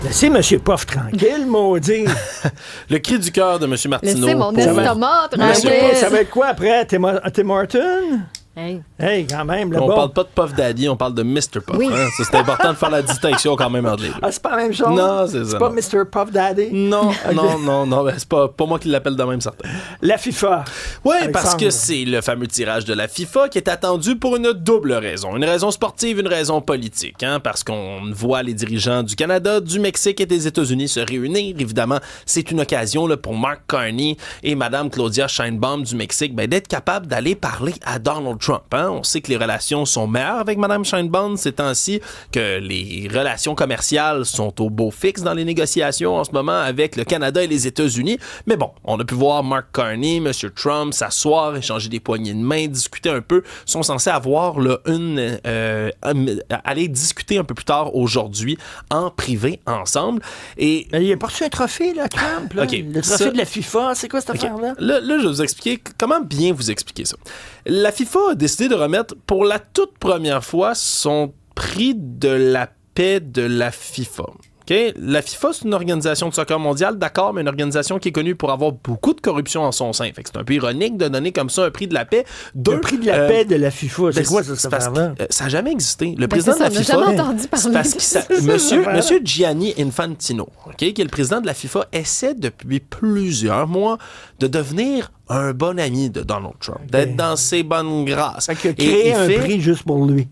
Laissez M. Poff tranquille, maudit. Le cri du cœur de M. Martineau. Laissez mon estomac Ça tranquille. va être quoi après? Tim Horton? Hey. Hey, quand même, On là-bas. parle pas de Puff Daddy, on parle de Mr. Puff. Oui. Hein? Ça, c'est important de faire la distinction quand même entre les deux. Ah, c'est pas la même chose? Non, c'est ça, C'est pas non. Mr. Puff Daddy? Non, Ok. non, ben, c'est pas moi qui l'appelle de même, certain. La FIFA. Oui, Alexandre. parce que c'est le fameux tirage de la FIFA qui est attendu pour une double raison. Une raison sportive, une raison politique. Hein, parce qu'on voit les dirigeants du Canada, du Mexique et des États-Unis se réunir. Évidemment, c'est une occasion là, pour Mark Carney et Mme Claudia Sheinbaum du Mexique d'être capables d'aller parler à Donald Trump. Hein. On sait que les relations sont meilleures avec Mme Sheinbaum ces temps-ci, que les relations commerciales sont au beau fixe dans les négociations en ce moment avec le Canada et les États-Unis. Mais bon, on a pu voir Mark Carney, M. Trump s'asseoir, échanger des poignées de main, discuter un peu. Ils sont censés avoir là, aller discuter un peu plus tard aujourd'hui en privé ensemble. Et Mais il a pas reçu un trophée, là, Trump. Là. OK, Le trophée ça- de la FIFA, c'est quoi cette OK. affaire-là? Là, je vais vous expliquer comment bien vous expliquer ça. La FIFA a décidé de remettre pour la toute première fois son prix de la paix de la FIFA. OK? La FIFA, c'est une organisation de soccer mondiale, d'accord, mais une organisation qui est connue pour avoir beaucoup de corruption en son sein. Fait que c'est un peu ironique de donner comme ça un prix de la paix. Le prix de la paix de la FIFA, c'est ben, quoi ça, cette parce affaire-là? que, ça n'a jamais existé. Le Ben, président c'est de ça, la on n'a FIFA... jamais entendu parler C'est parce de que ça. monsieur Gianni Infantino, OK, qui est le président de la FIFA, essaie depuis plusieurs mois de devenir un bon ami de Donald Trump, d'être dans ses bonnes grâces. Fait qu'il a Et créé il un fait- prix juste pour lui.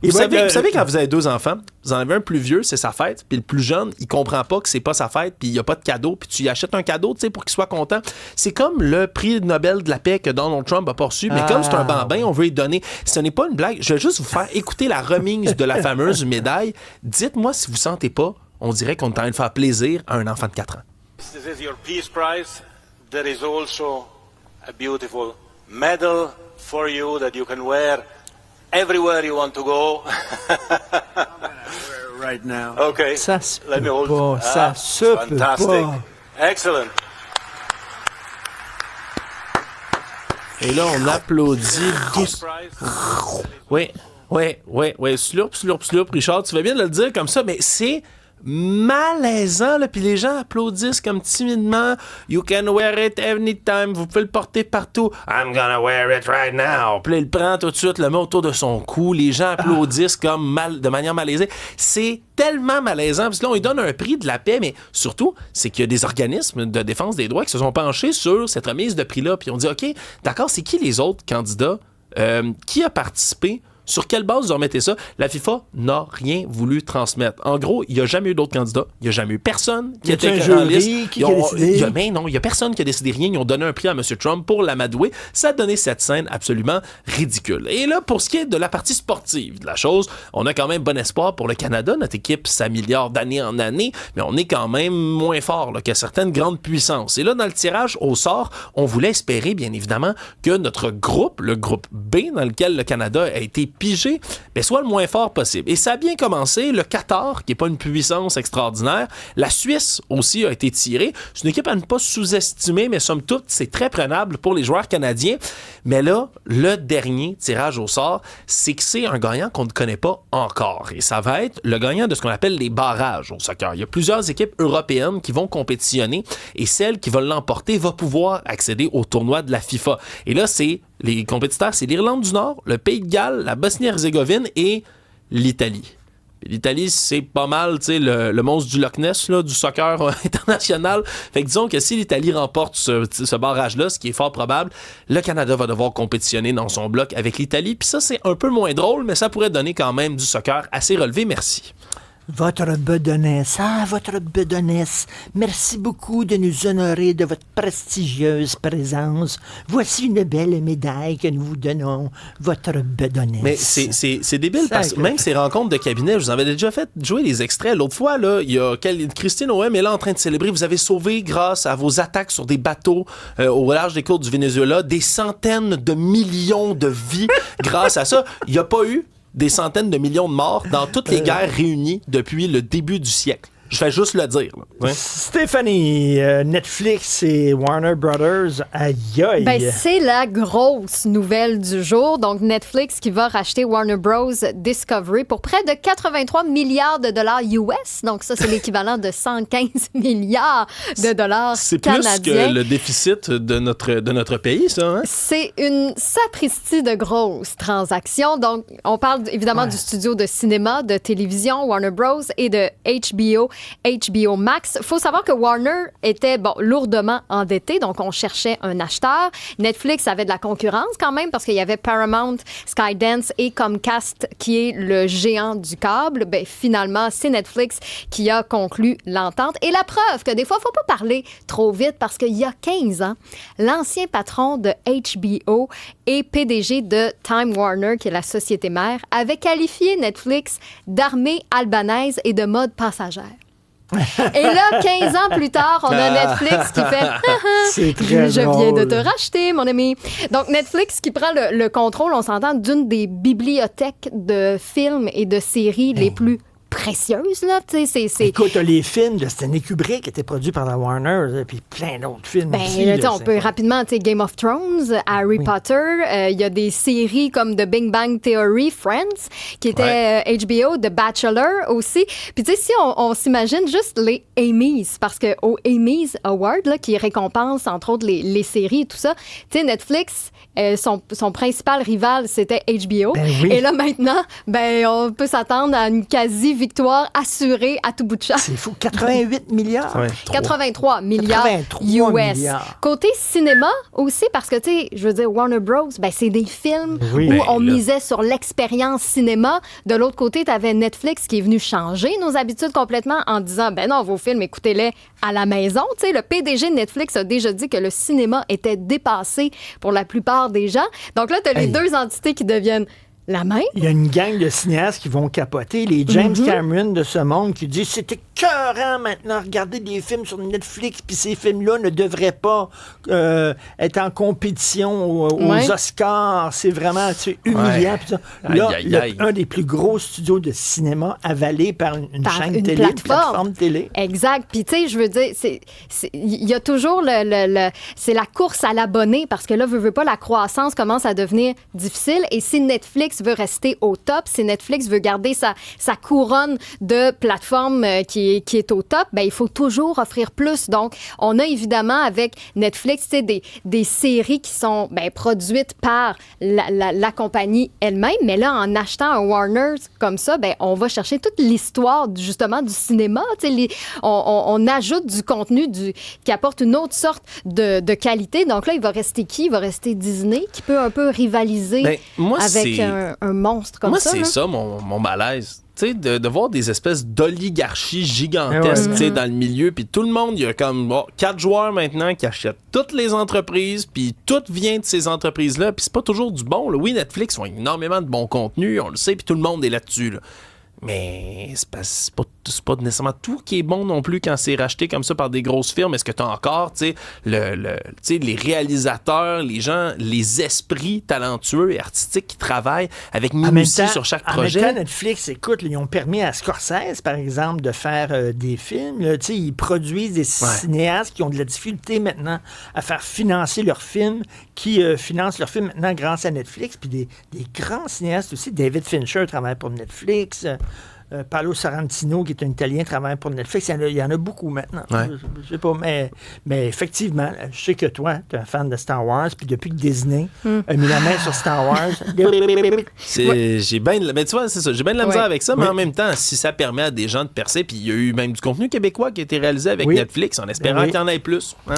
Vous savez, quand vous avez deux enfants, vous en avez un plus vieux, c'est sa fête, puis le plus jeune, il comprend pas que c'est pas sa fête, puis il y a pas de cadeau, puis tu lui achètes un cadeau, tu sais, pour qu'il soit content. C'est comme le prix Nobel de la paix que Donald Trump a pas reçu, mais comme c'est un bambin, on veut lui donner. Ce n'est pas une blague. Je vais juste vous faire écouter la remise de la fameuse médaille. Dites-moi si vous sentez pas, on dirait qu'on est en train de faire plaisir à un enfant de 4 ans. This is your Peace Prize. There is also a beautiful medal for you that you can wear everywhere you want to go. Right now. Okay. Ça se Let me peut hold. pas, ça se peut fantastic. pas. Excellent. Et là, on applaudit Peace doucement. Prize. Oui. Slurp. Richard, tu vas bien de le dire comme ça, mais c'est malaisant, là, puis les gens applaudissent comme timidement. You can wear it anytime. Vous pouvez le porter partout. I'm gonna wear it right now. Puis là, il le prend tout de suite, le met autour de son cou. Les gens applaudissent comme de manière malaisée. C'est tellement malaisant. Parce que là, on lui donne un prix de la paix, mais surtout, c'est qu'il y a des organismes de défense des droits qui se sont penchés sur cette remise de prix-là. Puis on dit, OK, d'accord, c'est qui les autres candidats? Qui a participé? Sur quelle base vous remettez ça? La FIFA n'a rien voulu transmettre. En gros, il n'y a jamais eu d'autres candidats. Il n'y a jamais eu personne qui Y a-t-il était un en jury liste. qui a décidé? Mais non, il n'y a personne qui a décidé rien. Ils ont donné un prix à M. Trump pour l'amadouer. Ça a donné cette scène absolument ridicule. Et là, pour ce qui est de la partie sportive de la chose, on a quand même bon espoir pour le Canada. Notre équipe s'améliore d'année en année, mais on est quand même moins fort là, que certaines grandes puissances. Et là, dans le tirage au sort, on voulait espérer, bien évidemment, que notre groupe, le groupe B, dans lequel le Canada a été pigé, soit le moins fort possible. Et ça a bien commencé. Le Qatar, qui n'est pas une puissance extraordinaire, la Suisse aussi a été tirée. C'est une équipe à ne pas sous-estimer, mais somme toute, c'est très prenable pour les joueurs canadiens. Mais là, le dernier tirage au sort, c'est que c'est un gagnant qu'on ne connaît pas encore. Et ça va être le gagnant de ce qu'on appelle les barrages au soccer. Il y a plusieurs équipes européennes qui vont compétitionner et celle qui va l'emporter va pouvoir accéder au tournoi de la FIFA. Et là, les compétiteurs, c'est l'Irlande du Nord, le Pays de Galles, la Bosnie-Herzégovine et l'Italie. L'Italie, c'est pas mal, tu sais, le monstre du Loch Ness, là, du soccer international. Fait que disons que si l'Italie remporte ce barrage-là, ce qui est fort probable, le Canada va devoir compétitionner dans son bloc avec l'Italie. Puis ça, c'est un peu moins drôle, mais ça pourrait donner quand même du soccer assez relevé. Merci. Votre bedonnesse, votre bedonnesse, merci beaucoup de nous honorer de votre prestigieuse présence. Voici une belle médaille que nous vous donnons, votre bedonnesse. Mais c'est débile parce que même ces rencontres de cabinet, je vous en avais déjà fait jouer des extraits. L'autre fois, là, il y a Christine Oem est là en train de célébrer. Vous avez sauvé, grâce à vos attaques sur des bateaux au large des côtes du Venezuela, des centaines de millions de vies grâce à ça. Il n'y a pas eu des centaines de millions de morts dans toutes les guerres réunies depuis le début du siècle. Je fais juste le dire. Là. Stéphanie, Netflix et Warner Brothers, aïe aïe. Ben, c'est la grosse nouvelle du jour. Donc, Netflix qui va racheter Warner Bros. Discovery pour près de 83 milliards de dollars US. Donc, ça, c'est l'équivalent de 115 milliards de dollars c'est canadiens. C'est plus que le déficit de notre pays, ça. Hein? C'est une sapristi de grosses transactions. Donc, on parle évidemment du studio de cinéma, de télévision, Warner Bros. Et de HBO Max. Il faut savoir que Warner était lourdement endetté, donc on cherchait un acheteur. Netflix avait de la concurrence quand même parce qu'il y avait Paramount, Skydance et Comcast qui est le géant du câble. Ben, finalement, c'est Netflix qui a conclu l'entente. Et la preuve que des fois, il ne faut pas parler trop vite parce qu'il y a 15 ans, l'ancien patron de HBO et PDG de Time Warner, qui est la société mère, avait qualifié Netflix d'armée albanaise et de mode passagère. Et là, 15 ans plus tard, on a Netflix qui fait C'est très je viens drôle. de te racheter, mon ami. Donc, Netflix qui prend le contrôle, on s'entend, d'une des bibliothèques de films et de séries les plus précieuses, là. C'est... Écoute, les films de Stanley Kubrick étaient produits par la Warner, et puis plein d'autres films aussi. Ben, là, on peut rapidement, tu sais, Game of Thrones, Harry Potter, il y a des séries comme The Big Bang Theory, Friends, qui était HBO, The Bachelor aussi. Puis tu sais, si on s'imagine juste les Emmys, parce que au Emmys Award, là, qui récompense entre autres les séries et tout ça, tu sais, Netflix, son principal rival, c'était HBO. Ben oui. Et là, maintenant, ben, on peut s'attendre à une quasi-victoire assurée à tout bout de champ. C'est fou, 88 milliards. Ouais, 83 milliards 83 US. milliards. Côté cinéma aussi, parce que, tu sais, je veux dire, Warner Bros., ben, c'est des films Oui. où Ben, on là. misait sur l'expérience cinéma. De l'autre côté, tu avais Netflix qui est venu changer nos habitudes complètement en disant, ben non, vos films, écoutez-les à la maison. Tu sais, le PDG de Netflix a déjà dit que le cinéma était dépassé pour la plupart des gens. Donc là, tu as les deux entités qui deviennent la même. Il y a une gang de cinéastes qui vont capoter. Les James Cameron de ce monde qui disent c'est écœurant maintenant regarder des films sur Netflix, puis ces films-là ne devraient pas être en compétition aux Oscars. C'est vraiment humiliant. Puis ça. Là, Aïe, aïe, aïe. un des plus gros studios de cinéma avalé par une Par chaîne une télé, plateforme télé. Exact. Puis, tu sais, je veux dire, il y a toujours c'est la course à l'abonné parce que là, veut pas, la croissance commence à devenir difficile. Et si Netflix veut rester au top, si Netflix veut garder sa couronne de plateforme qui est au top, ben il faut toujours offrir plus. Donc, on a évidemment avec Netflix, tu sais, des séries qui sont produites par la compagnie elle-même. Mais là, en achetant un Warner comme ça, ben on va chercher toute l'histoire justement du cinéma. Tu sais, on ajoute du contenu qui apporte une autre sorte de qualité. Donc là, il va rester qui? Il va rester Disney, qui peut un peu rivaliser avec un monstre comme ça. Moi, c'est ça mon malaise. Tu sais, de voir des espèces d'oligarchies gigantesques tu sais, dans le milieu, puis tout le monde, il y a comme 4 joueurs maintenant qui achètent toutes les entreprises, puis tout vient de ces entreprises-là, puis c'est pas toujours du bon. Là. Oui, Netflix ont énormément de bon contenu, on le sait, puis tout le monde est là-dessus. Là. Mais c'est pas nécessairement tout qui est bon non plus quand c'est racheté comme ça par des grosses firmes. Est-ce que tu as encore les réalisateurs, les gens, les esprits talentueux et artistiques qui travaillent avec minutie sur chaque projet? En même temps, Netflix, écoute, ils ont permis à Scorsese, par exemple, de faire des films. Là, ils produisent des cinéastes qui ont de la difficulté maintenant à faire financer leurs films, qui financent leurs films maintenant grâce à Netflix. Puis des grands cinéastes aussi. David Fincher travaille pour Netflix. Paolo Sorrentino, qui est un Italien, travaille pour Netflix. Il y en a beaucoup maintenant. Ouais. Je sais pas, mais effectivement, je sais que toi, tu es un fan de Star Wars, puis depuis que Disney a mis la main sur Star Wars... J'ai bien de la misère avec ça, mais en même temps, si ça permet à des gens de percer, puis il y a eu même du contenu québécois qui a été réalisé avec Netflix, en espérant qu'il y en ait plus. Hein?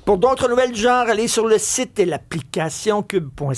Pour d'autres nouvelles du genre, allez sur le site et l'application cube.ca.